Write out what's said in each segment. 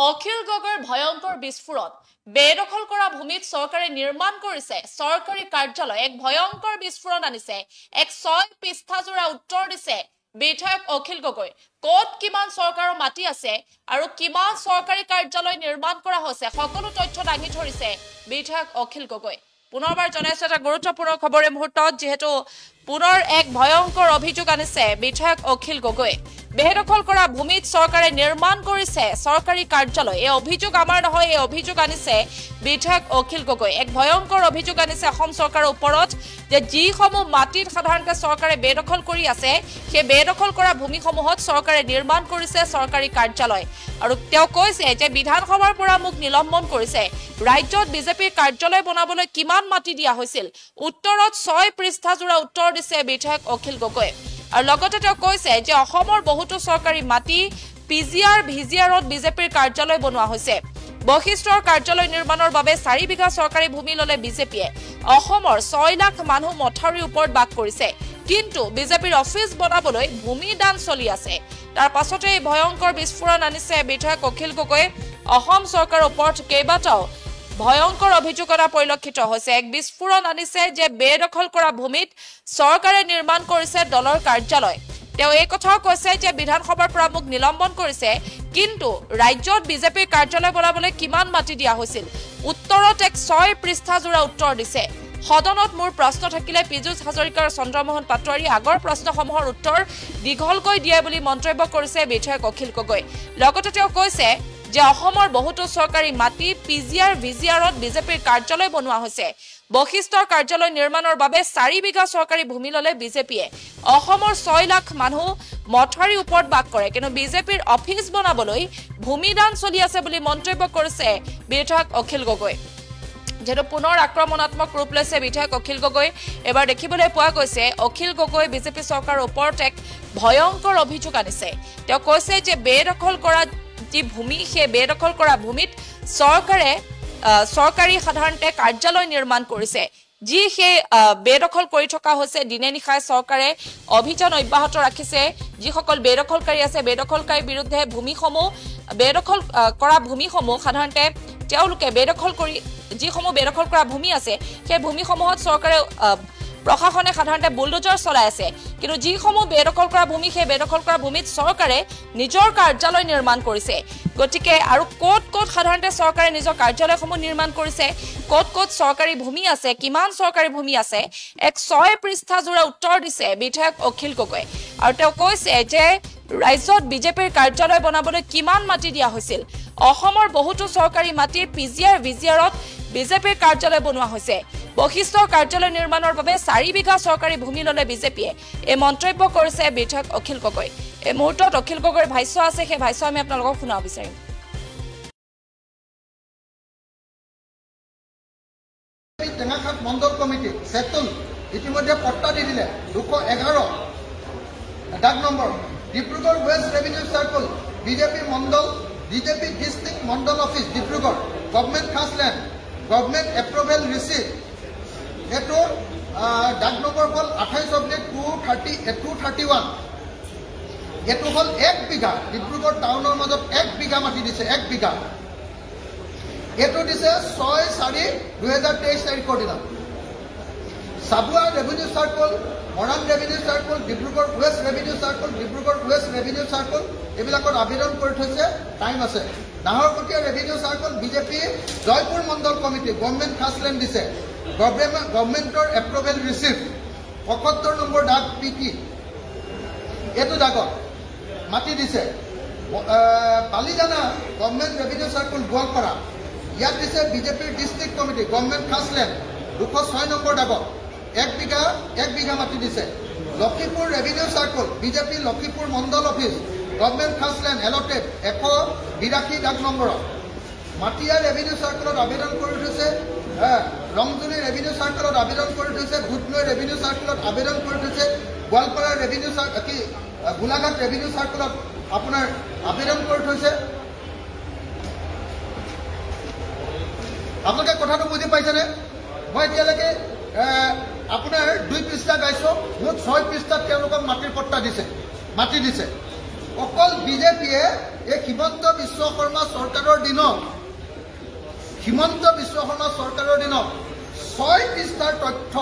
অখিল গগৈৰ ভয়ংকৰ বিস্ফোৰণ বেদখল কৰা ভূমিত চৰকাৰে নিৰ্মাণ কৰিছে চৰকাৰী কাৰ্যালয় এক ভয়ংকৰ বিস্ফোৰণ আনিছে এক 6 পৃষ্ঠাজোৰা উত্তৰ দিছে বিধায়ক অখিল গগৈ কোট কিমান চৰকাৰৰ মাটি আছে আৰু কিমান চৰকাৰী কাৰ্যালয় নিৰ্মাণ কৰা হৈছে সকলো তথ্য দাঙি ধৰিছে বিধায়ক অখিল গগৈ পুনৰবাৰ জনাইছে এটা গুৰুত্বপূৰ্ণ খবৰ এই মুহূৰ্তত যেহেতু পুনৰ এক ভয়ংকৰ অভিযোগ আনিছে বিধায়ক অখিল গগৈ বেদখল কৰা ভূমিত চৰকাৰে নিৰ্মাণ কৰিছে চৰকাৰী কাৰ্যালয় এই অভিযোগ আমাৰ নহয় এই অভিযোগ আনিছে বিধায়ক অখিল গগৈ এক ভয়ংকৰ অভিযোগ আনিছে অসম চৰকাৰৰ ওপৰত যে যিসমূহ মাটিত সাধাৰণতে চৰকাৰে বেদখল কৰি আছে সেই বেদখল কৰা ভূমিসমূহত চৰকাৰে নিৰ্মাণ কৰিছে চৰকাৰী কাৰ্যালয় আৰু তেওঁ কৈছে যে বিধানসভাৰ পৰা মোক নিলম্বন কৰিছে ৰাজ্যত বিজেপিৰ কাৰ্যালয় বনাবলৈ কিমান মাটি দিয়া হৈছিল উত্তৰত 6 পৃষ্ঠাজোৰা উত্তৰ দিছে বিধায়ক অখিল গগৈ আৰু লগতে তেওঁ কৈছে যে অসমৰ বহুতো চৰকাৰী মাটি পিজিআৰ ভিজিআৰত বিজেপিৰ কাৰ্যালয় বনোৱা হৈছে বহিষ্ঠৰ কাৰ্যালয় নিৰ্মাণৰ বাবে 4 বিঘা চৰকাৰী ভূমি ললে বিজেপিয়ে অসমৰ 6 লাখ মানুহ মথাউৰিৰ ওপৰত বাস কৰিছে কিন্তু বিজেপিৰ অফিচ বনাবলৈ ভূমি দান চলি আছে তাৰ পাছতে এই ভয়ংকৰ বিস্ফোৰণ আনিছে বিধায়ক অখিল গগৈ অসম চৰকাৰৰ ওপৰত কেইবাটাও ভয়ংকৰ অভিযোগ কৰা পৰিলক্ষিত হৈছে এক বিস্ফোৰণ আনিছে যে বেদখল কৰা ভূমিত চৰকাৰে নিৰ্মাণ কৰিছে দলৰ কাৰ্যালয় তেওঁ এই কথাও কৈছে যে বিধানসভাৰ পৰা মোক নিলম্বন কৰিছে কিন্তু ৰাজ্যত বিজেপিৰ কাৰ্যালয় বনাবলৈ কিমান মাটি দিয়া হৈছিল উত্তৰত এক 6 পৃষ্ঠাজোৰা উত্তৰ দিছে সদনত মোৰ প্ৰশ্ন থাকিলে পীযুষ হাজৰিকাৰ চন্দ্ৰমোহন পাটোৱাৰী আগৰ প্ৰশ্নসমূহৰ উত্তৰ দীঘলকৈ দিয়ে বুলি মন্তব্য কৰিছে বিধায়ক অখিল গগৈ লগতে তেওঁ কৈছে যে অসমৰ বহুতো চৰকাৰী মাটি পিজিআৰ ভিজিআৰত বিজেপিৰ কাৰ্যালয় বনোৱা হৈছে বহিষ্ঠৰ কাৰ্যালয় নিৰ্মাণৰ বাবে 4 বিঘা চৰকাৰী ভূমি ললে বিজেপিয়ে অসমৰ 6 লাখ মানুহ মথাউৰিৰ ওপৰত বাস কৰে কিন্তু বিজেপিৰ অফিচ বনাবলৈ ভূমি দান চলি আছে বুলি মন্তব্য কৰিছে বিধায়ক অখিল গগৈ যেটো পুনৰ আক্ৰমণাত্মক ৰূপ লৈছে বিধায়ক অখিল গগৈ এবাৰ দেখিবলৈ পোৱা গৈছে অখিল গগৈ বিজেপি চৰকাৰৰ ওপৰত এক ভয়ংকৰ অভিযোগ আনিছে তেওঁ কৈছে যে বেদখল কৰা যি ভূমি সেই বেদখল কৰা ভূমিত চৰকাৰী সাধাৰণতে কাৰ্যালয় নিৰ্মাণ কৰিছে যি সেই বেদখল কৰি থকা হৈছে দিনে নিশাই চৰকাৰে অভিযান অব্যাহত ৰাখিছে যিসকল বেদখলকাৰী আছে বেদখলকাৰীৰ বিৰুদ্ধে ভূমিসমূহ বেদখল কৰা ভূমিসমূহ সাধাৰণতে তেওঁলোকে বেদখল কৰি যিসমূহ বেদখল কৰা ভূমি আছে সেই ভূমিসমূহত চৰকাৰে প্ৰশাসনে সাধাৰণতে বুলডোজাৰ চলাই আছে কিন্তু যিসমূহ বেদখল কৰা ভূমি সেই বেদখল কৰা ভূমিত চৰকাৰে নিজৰ কাৰ্যালয় নিৰ্মাণ কৰিছে গতিকে আৰু কোট সাধাৰণতে চৰকাৰে নিজৰ কাৰ্যালয়সমূহ নিৰ্মাণ কৰিছে কোট চৰকাৰী ভূমি আছে কিমান চৰকাৰী ভূমি আছে এক 6 পৃষ্ঠাজোৰা উত্তৰ দিছে বিধায়ক অখিল গগৈ আৰু তেওঁ কৈছে যে ৰাজ্যত বিজেপিৰ কাৰ্যালয় বনাবলৈ কিমান মাটি দিয়া হৈছিল অসমৰ বহুতো চৰকাৰী মাটি পিজিআৰ ভিজিআৰত বিজেপিৰ কাৰ্যালয় বনোৱা হৈছে বহিষ্ঠৰ কাৰ্যালয় নিৰ্মাণৰ বাবে 4 বিঘা চৰকাৰী ভূমি ললে বিজেপিয়ে এই মন্তব্য কৰিছে বিধায়ক অখিল গগৈ এই মুহূৰ্তত অখিল গগৈৰ ভাষ্য আছে সেই ভাষ্য আমি আপোনালোকক শুনাব বিচাৰিম টেঙাখাত মণ্ডল কমিটি সেতুল ইতিমধ্যে পট্টা দি দিলে 211 ডাক number Dibrugarh west revenue circle BJP mandal BJP district mandal office Dibrugarh government khas land government approval receive এটো ডাক নম্বৰ হল 28/231 এটো হল 1 বিঘা ডিব্ৰুগড় টাউনৰ মাজত 1 বিঘা মাটি দিছে 1 বিঘা এটো দিছে 6/4/2023 তাৰিখৰ দিনা Sabua revenue circle Moran revenue circle Dibrugarh west revenue circle Dibrugarh west revenue circle এবিলাকৰ আবেদন কৰি থৈছে টাইম আছে Naharkatia revenue circle BJP Jaipur mandal committee government khas land দিছে গভৰ্নমেন্টৰ এপ্ৰুভেল ৰিসিভ 75 নম্বৰ ডাক পিকি এটো ডাকত মাটি দিছে বালিজানা গভৰ্নমেন্ট ৰেভিনিউ সাৰ্কল গোৱালপাৰা ইয়াত দিছে বিজেপিৰ district committee government khas land 206 number ডাকত 1 বিঘা মাটি দিছে Lakhipur revenue circle BJP Lakhipur মণ্ডল office government khas land allotted 182 ডাক নম্বৰত মাটিয়া ৰেভিনিউ সাৰ্কলত আবেদন কৰি থৈছে ৰংজুলি ৰেভিনিউ সাৰ্কলত আবেদন কৰি থৈছে ভুটনৈ ৰেভিনিউ সাৰ্কলত আবেদন কৰি থৈছে গোৱালপাৰা ৰেভিনিউ সাৰ্কল গোলাঘাট ৰেভিনিউ সাৰ্কলত আপোনাৰ আবেদন কৰি থৈছে আপোনালোকে কথাটো বুজি পাইছেনে মই এতিয়ালৈকে আপোনাৰ 2 পৃষ্ঠা গাইছো মুঠ 6 পৃষ্ঠাত তেওঁলোকক মাটিৰ পট্টা দিছে মাটি দিছে অকল বিজেপিয়ে এই হিমন্ত বিশ্ব শৰ্মা চৰকাৰৰ দিনত 6 পৃষ্ঠাৰ তথ্য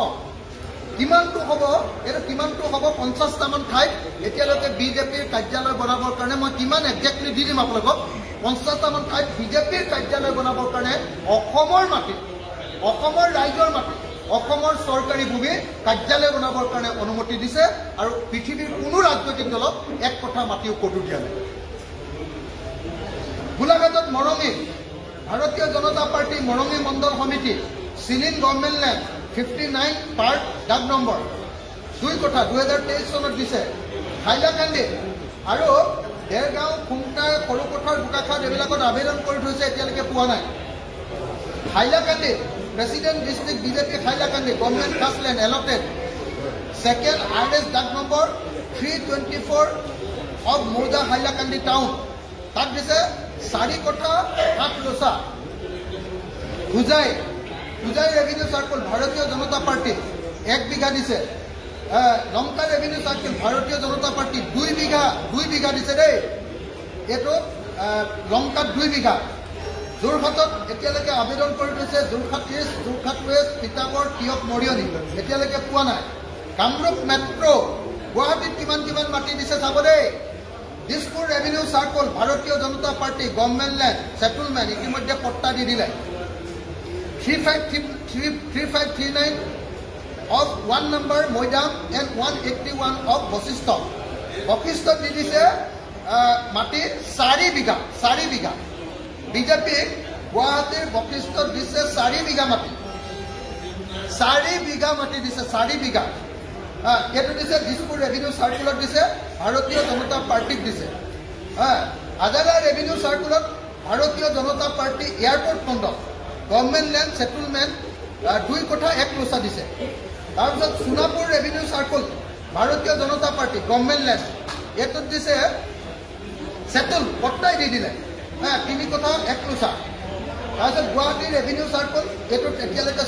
কিমানটো হ'ব এইটো কিমানটো হ'ব 50টামান ঠাইত এতিয়ালৈকে বিজেপিৰ কাৰ্যালয় বনাবৰ কাৰণে মই কিমান একজেক্টলি দি দিম আপোনালোকক 50টামান ঠাইত বিজেপিৰ কাৰ্যালয় বনাবৰ কাৰণে অসমৰ মাটি অসমৰ ৰাইজৰ মাটি অসমৰ চৰকাৰী ভূমি কাৰ্যালয় বনাবৰ কাৰণে অনুমতি দিছে আৰু পৃথিৱীৰ কোনো ৰাজনৈতিক দলক এক কথা মাটিও কটো দিয়া নাই গোলাঘাটত মৰঙী ভাৰতীয় জনতা পাৰ্টি মৰঙী মণ্ডল সমিতি চিলিন গভৰ্ণমেণ্ট লেণ্ড 59 পাৰ্ট ডাক নম্বৰ 2 কথা 2023 চনত দিছে হাইলাকান্দি আৰু দেৰগাঁও খুমটা সৰুপথাৰ বোকাখাট এইবিলাকত আবেদন কৰি থৈছে এতিয়ালৈকে পোৱা নাই Hailakandi president district BJP Hailakandi government khas land allotted second আইএছ ডাক number 324 of mauza Hailakandi town তাত দিছে 4 কথা 8 লোচা পূজাই ৰেভিনিউ সাৰ্কুল ভাৰতীয় জনতা পাৰ্টি 1 বিঘা দিছে লংকা ৰেভিনিউ সাৰ্কুল ভাৰতীয় জনতা পাৰ্টি 2 বিঘা দিছে দেই এইটো লংকাত 2 বিঘা যোৰহাটত এতিয়ালৈকে আবেদন কৰি থৈছে যোৰহাট ৱেষ্ট তিতাবৰ তিয়ক মৰিয়নি এতিয়ালৈকে পোৱা নাই কামৰূপ মেট্ৰ' গুৱাহাটীত কিমান মাটি দিছে চাব দেই দিছপুৰ ৰেভিনিউ সাৰ্কুল ভাৰতীয় জনতা পাৰ্টি গভৰ্ণমেণ্ট লেণ্ড সেটেলমেণ্ট ইতিমধ্যে পট্টা দি দিলে 3539 of 1 number Moidam and 181 of Boshisto di dise mati 4 biga BJP Guwahati Boshisto dise 4 biga mati dise 4 biga eto dise Dispur Revenue Circular dise Bharatiya Janata Party dise Adala Revenue Circular Bharatiya Janata Party Airport Conduct Government land settlement 2 kotha 1 losa dise tarpot Sunapur Revenue Circle Bharatiya Janata Party government land eto dise settle pottai di dile 3 kotha 1 losa tarpot Guwahati Revenue Circle eto etialeka